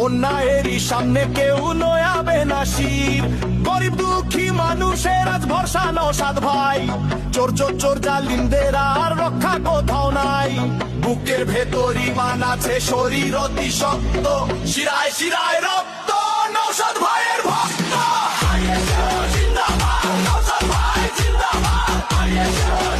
অন্যায়েরই সামনে কেউ নয়াবে না শির। গরিব দুঃখী মানুষের আজ ভরসা নওশাদ ভাই, চোর চোর চোর জালিমদের আর রক্ষা কোথাও নাই। বুকের ভেতর ঈমান আছে, শরীর অতি শক্ত, শিরায় শিরায় রক্ত নওশাদ ভাইয়ের ভক্ত। জিন্দাবাদ নওশাদ ভাই জিন্দাবাদ,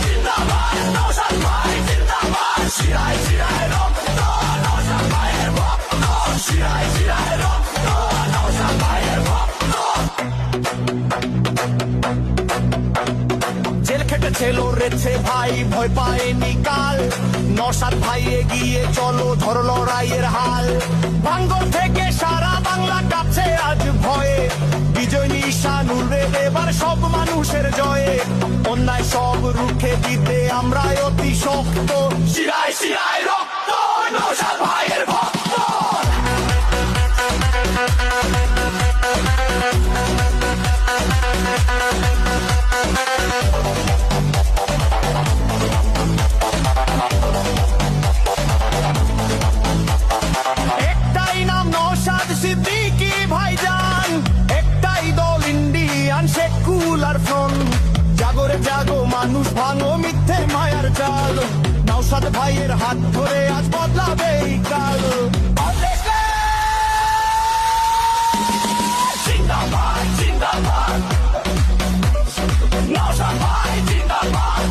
জিন্দাবাদ নওশাদ ভাই জিন্দাবাদ, শিরায় শিরায় রক্ত নওশাদ ভাইয়ের ভক্ত, শিরায় শিরায় রক্ত নওশাদ ভাইয়ের ভক্ত। জেল খেটেছে লড়েছে ভাই, ভয় পায়নি কাল, নওশাদ ভাই এগিয়ে চলো ধর লড়াইয়ের হাল। ভাঙ্গর থেকে সারা বাংলা কাঁপছে আজ ভয়ে, বিজয় নিশান উড়বে এবার সব মানুষের জয়ে। অন্যায় সব রুখে দিতে আমরা অতি শক্ত, শিরায় শিরায় রক্ত নওশাদ ভাইয়ের ভক্ত। একটাই নাম নওশাদ সিদ্দিকী ভাইজান, একটাই দল ইন্ডিয়ান সেকুলার ফ্রন্ট। জাগরে জাগো মানুষ, ভাঙো মিথ্যে মায়ার জাল, নওশাদ ভাইয়ের হাত ধরে আজ বদলাবে এই কাল। জিন্দাবাদ জিন্দাবাদ নওশাদ ভাই জিন্দাবাদ,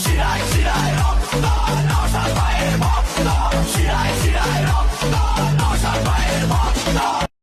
শিরায় শিরায় রক্ত নওশাদ ভাইয়ের ভক্ত, শিরায় শিরায় রক্ত